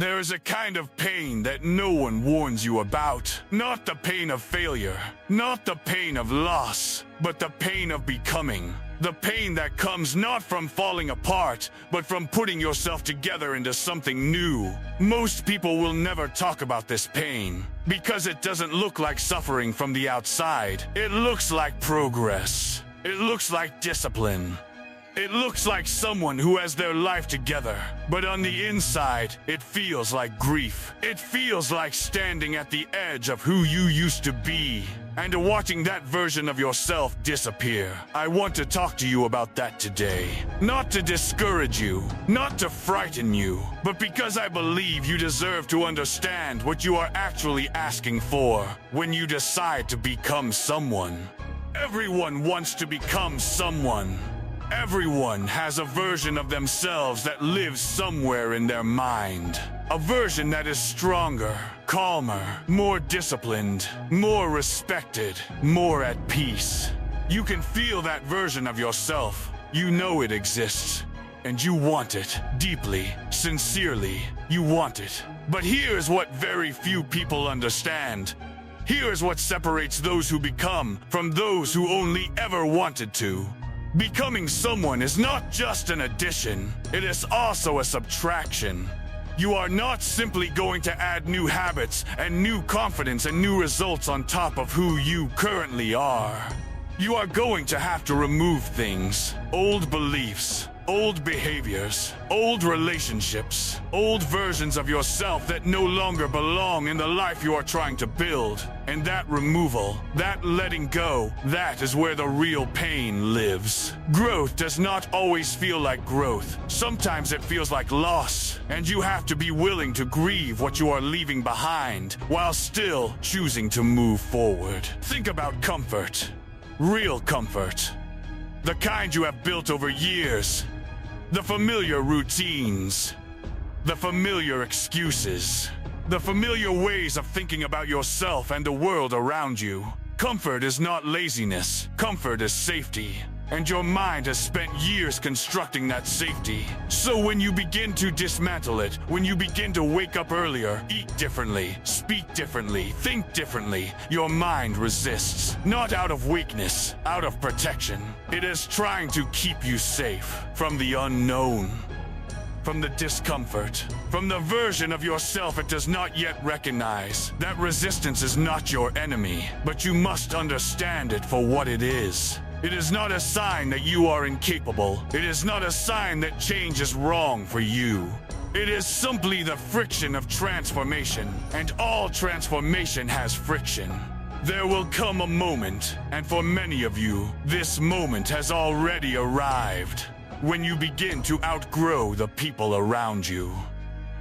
There is a kind of pain that no one warns you about. Not the pain of failure, not the pain of loss, but the pain of becoming. The pain that comes not from falling apart, but from putting yourself together into something new. Most people will never talk about this pain, because it doesn't look like suffering from the outside. It looks like progress. It looks like discipline. It looks like someone who has their life together, but on the inside, it feels like grief. It feels like standing at the edge of who you used to be, and watching that version of yourself disappear. I want to talk to you about that today. Not to discourage you, not to frighten you, but because I believe you deserve to understand what you are actually asking for when you decide to become someone. Everyone wants to become someone. Everyone has a version of themselves that lives somewhere in their mind. A version that is stronger, calmer, more disciplined, more respected, more at peace. You can feel that version of yourself. You know it exists. And you want it. Deeply, sincerely, you want it. But here's what very few people understand. Here's what separates those who become from those who only ever wanted to. Becoming someone is not just an addition, it is also a subtraction. You are not simply going to add new habits and new confidence and new results on top of who you currently are. You are going to have to remove things, old beliefs, old behaviors, old relationships, old versions of yourself that no longer belong in the life you are trying to build. And that removal, that letting go, that is where the real pain lives. Growth does not always feel like growth. Sometimes it feels like loss, and you have to be willing to grieve what you are leaving behind while still choosing to move forward. Think about comfort. Real comfort. The kind you have built over years. The familiar routines. The familiar excuses. The familiar ways of thinking about yourself and the world around you. Comfort is not laziness. Comfort is safety. And your mind has spent years constructing that safety. So when you begin to dismantle it, when you begin to wake up earlier, eat differently, speak differently, think differently, your mind resists. Not out of weakness, out of protection. It is trying to keep you safe from the unknown. From the discomfort, from the version of yourself it does not yet recognize. That resistance is not your enemy, but you must understand it for what it is. It is not a sign that you are incapable. It is not a sign that change is wrong for you. It is simply the friction of transformation, and all transformation has friction. There will come a moment, and for many of you, this moment has already arrived, when you begin to outgrow the people around you.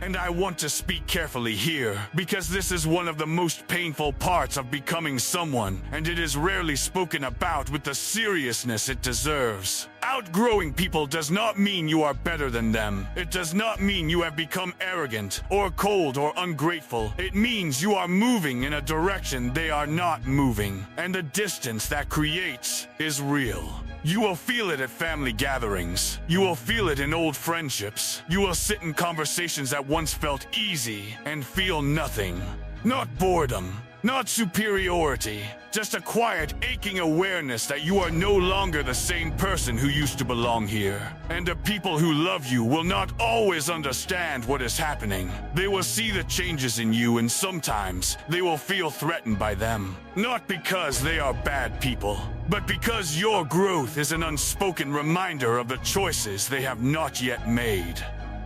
And I want to speak carefully here, because this is one of the most painful parts of becoming someone, and it is rarely spoken about with the seriousness it deserves. Outgrowing people does not mean you are better than them. It does not mean you have become arrogant, or cold, or ungrateful. It means you are moving in a direction they are not moving, and the distance that creates is real. You will feel it at family gatherings. You will feel it in old friendships. You will sit in conversations that once felt easy and feel nothing. Not boredom, not superiority, just a quiet, aching awareness that you are no longer the same person who used to belong here. And the people who love you will not always understand what is happening. They will see the changes in you, and sometimes they will feel threatened by them. Not because they are bad people, but because your growth is an unspoken reminder of the choices they have not yet made.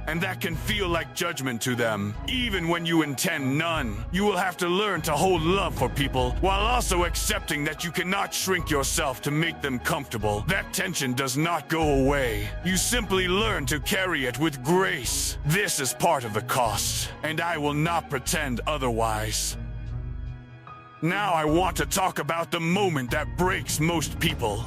And that can feel like judgment to them, even when you intend none. You will have to learn to hold love for people, while also accepting that you cannot shrink yourself to make them comfortable. That tension does not go away. You simply learn to carry it with grace. This is part of the cost, and I will not pretend otherwise. Now I want to talk about the moment that breaks most people.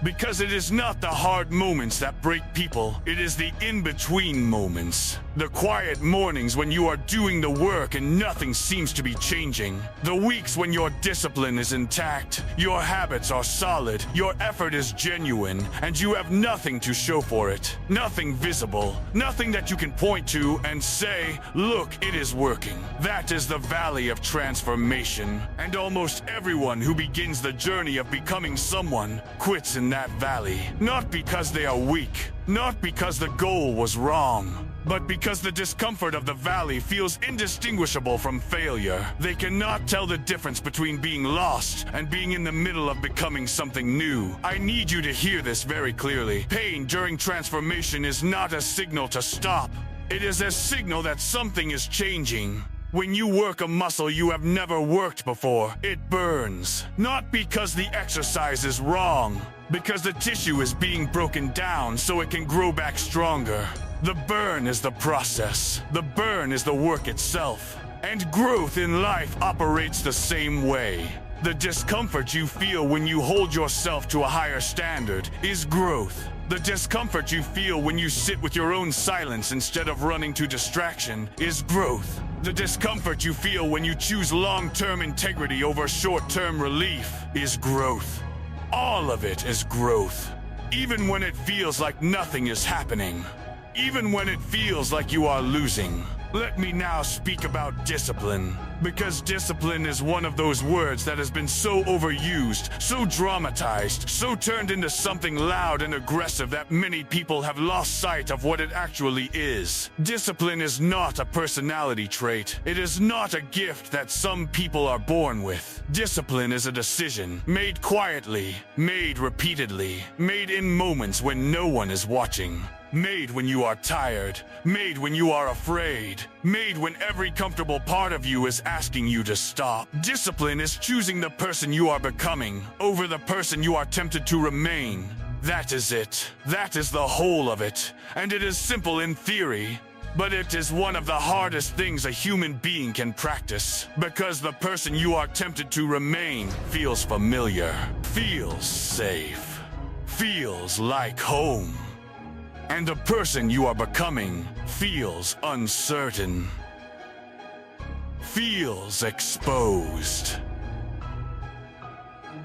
Because it is not the hard moments that break people, it is the in-between moments. The quiet mornings when you are doing the work and nothing seems to be changing. The weeks when your discipline is intact, your habits are solid, your effort is genuine, and you have nothing to show for it. Nothing visible, nothing that you can point to and say, look, it is working. That is the valley of transformation. And almost everyone who begins the journey of becoming someone quits in that valley. Not because they are weak, not because the goal was wrong, but because the discomfort of the valley feels indistinguishable from failure. They cannot tell the difference between being lost and being in the middle of becoming something new. I need you to hear this very clearly. Pain during transformation is not a signal to stop. It is a signal that something is changing. When you work a muscle you have never worked before, it burns. Not because the exercise is wrong, because the tissue is being broken down so it can grow back stronger. The burn is the process. The burn is the work itself. And growth in life operates the same way. The discomfort you feel when you hold yourself to a higher standard is growth. The discomfort you feel when you sit with your own silence instead of running to distraction is growth. The discomfort you feel when you choose long-term integrity over short-term relief is growth. All of it is growth. Even when it feels like nothing is happening. Even when it feels like you are losing. Let me now speak about discipline. Because discipline is one of those words that has been so overused, so dramatized, so turned into something loud and aggressive that many people have lost sight of what it actually is. Discipline is not a personality trait. It is not a gift that some people are born with. Discipline is a decision, made quietly, made repeatedly, made in moments when no one is watching. Made when you are tired, made when you are afraid, made when every comfortable part of you is asking you to stop. Discipline is choosing the person you are becoming over the person you are tempted to remain. That is it. That is the whole of it. And it is simple in theory, but it is one of the hardest things a human being can practice. Because the person you are tempted to remain feels familiar, feels safe, feels like home. And the person you are becoming feels uncertain, feels exposed,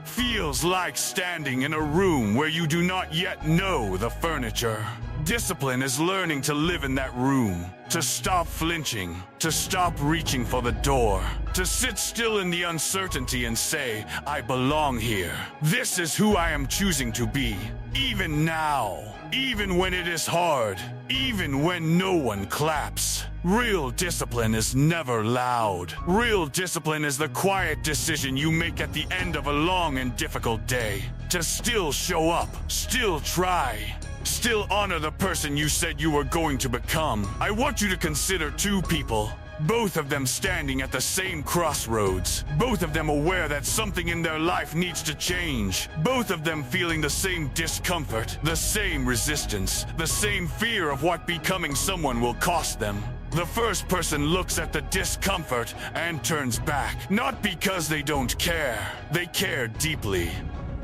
feels like standing in a room where you do not yet know the furniture. Discipline is learning to live in that room, to stop flinching, to stop reaching for the door, to sit still in the uncertainty and say, I belong here. This is who I am choosing to be, even now. Even when it is hard, even when no one claps. Real discipline is never loud. Real discipline is the quiet decision you make at the end of a long and difficult day. To still show up, still try, still honor the person you said you were going to become. I want you to consider two people. Both of them standing at the same crossroads. Both of them aware that something in their life needs to change. Both of them feeling the same discomfort, the same resistance, the same fear of what becoming someone will cost them. The first person looks at the discomfort and turns back. Not because they don't care. They care deeply.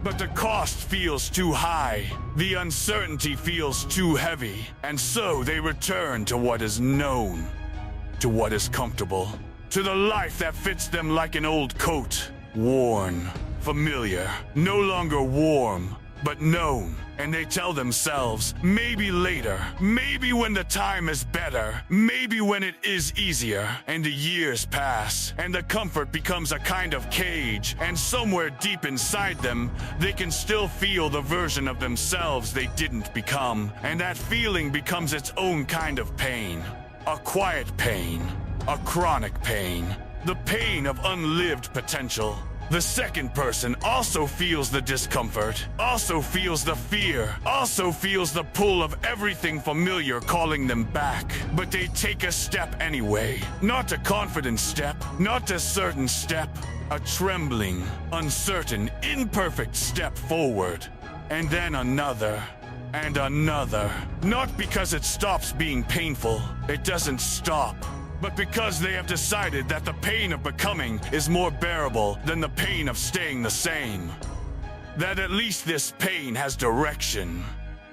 But the cost feels too high. The uncertainty feels too heavy. And so they return to what is known. To what is comfortable, to the life that fits them like an old coat. Worn, familiar, no longer warm, but known. And they tell themselves, maybe later, maybe when the time is better, maybe when it is easier. And the years pass, and the comfort becomes a kind of cage, and somewhere deep inside them, they can still feel the version of themselves they didn't become. And that feeling becomes its own kind of pain. A quiet pain, a chronic pain, the pain of unlived potential. The second person also feels the discomfort, also feels the fear, also feels the pull of everything familiar calling them back. But they take a step anyway. Not a confident step, not a certain step, a trembling, uncertain, imperfect step forward. And then another. And another. Not because it stops being painful. It doesn't stop. But because they have decided that the pain of becoming is more bearable than the pain of staying the same. That at least this pain has direction.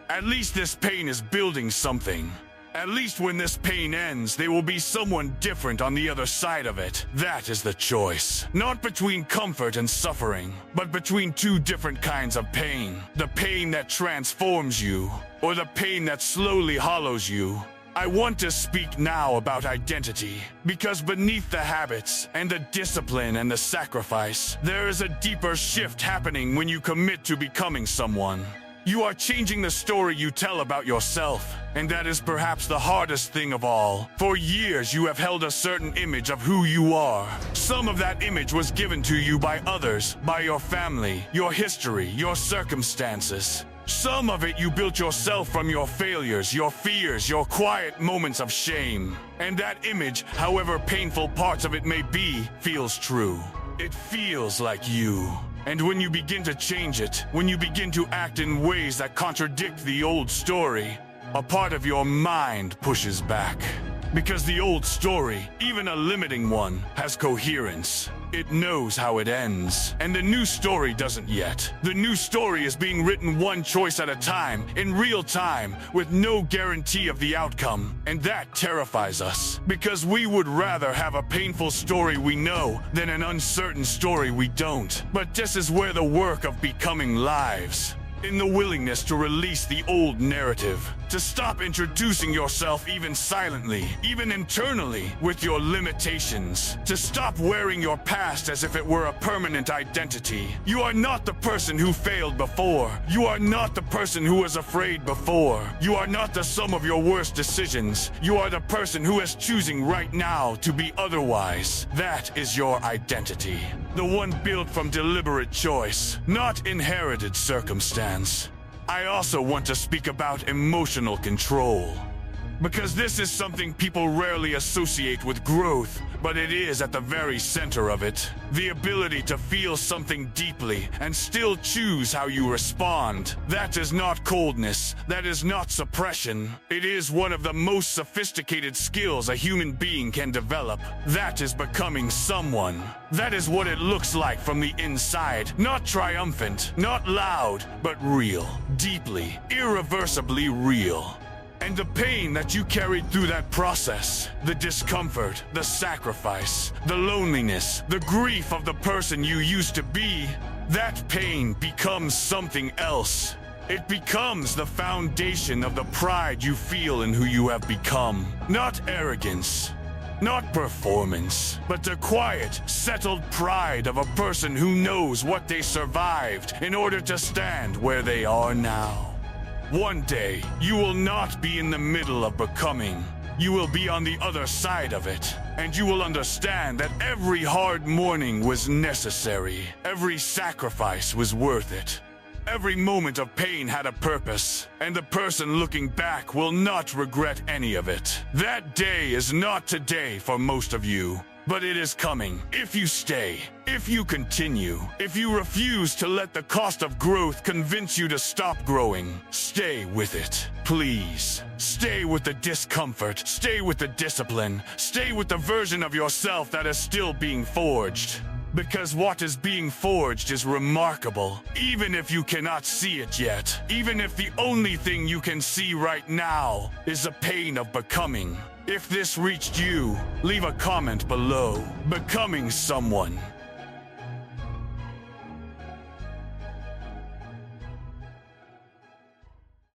At least this pain is building something. At least when this pain ends, there will be someone different on the other side of it. That is the choice. Not between comfort and suffering, but between two different kinds of pain. The pain that transforms you, or the pain that slowly hollows you. I want to speak now about identity, because beneath the habits and the discipline and the sacrifice, there is a deeper shift happening when you commit to becoming someone. You are changing the story you tell about yourself, and that is perhaps the hardest thing of all. For years, you have held a certain image of who you are. Some of that image was given to you by others, by your family, your history, your circumstances. Some of it you built yourself from your failures, your fears, your quiet moments of shame. And that image, however painful parts of it may be, feels true. It feels like you. And when you begin to change it, when you begin to act in ways that contradict the old story, a part of your mind pushes back. Because the old story, even a limiting one, has coherence. It knows how it ends. And the new story doesn't yet. The new story is being written one choice at a time, in real time, with no guarantee of the outcome. And that terrifies us. Because we would rather have a painful story we know than an uncertain story we don't. But this is where the work of becoming lives. In the willingness to release the old narrative, to stop introducing yourself even silently, even internally, with your limitations, to stop wearing your past as if it were a permanent identity. You are not the person who failed before. You are not the person who was afraid before. You are not the sum of your worst decisions. You are the person who is choosing right now to be otherwise. That is your identity. The one built from deliberate choice, not inherited circumstance. I also want to speak about emotional control. Because this is something people rarely associate with growth, but it is at the very center of it. The ability to feel something deeply and still choose how you respond. That is not coldness. That is not suppression. It is one of the most sophisticated skills a human being can develop. That is becoming someone. That is what it looks like from the inside. Not triumphant, not loud, but real. Deeply, irreversibly real. And the pain that you carried through that process, the discomfort, the sacrifice, the loneliness, the grief of the person you used to be, that pain becomes something else. It becomes the foundation of the pride you feel in who you have become. Not arrogance, not performance, but the quiet, settled pride of a person who knows what they survived in order to stand where they are now. One day, you will not be in the middle of becoming. You will be on the other side of it. And you will understand that every hard morning was necessary. Every sacrifice was worth it. Every moment of pain had a purpose. And the person looking back will not regret any of it. That day is not today for most of you. But it is coming, if you stay, if you continue, if you refuse to let the cost of growth convince you to stop growing. Stay with it, please. Stay with the discomfort, stay with the discipline, stay with the version of yourself that is still being forged. Because what is being forged is remarkable, even if you cannot see it yet. Even if the only thing you can see right now is the pain of becoming. If this reached you, leave a comment below. Becoming someone.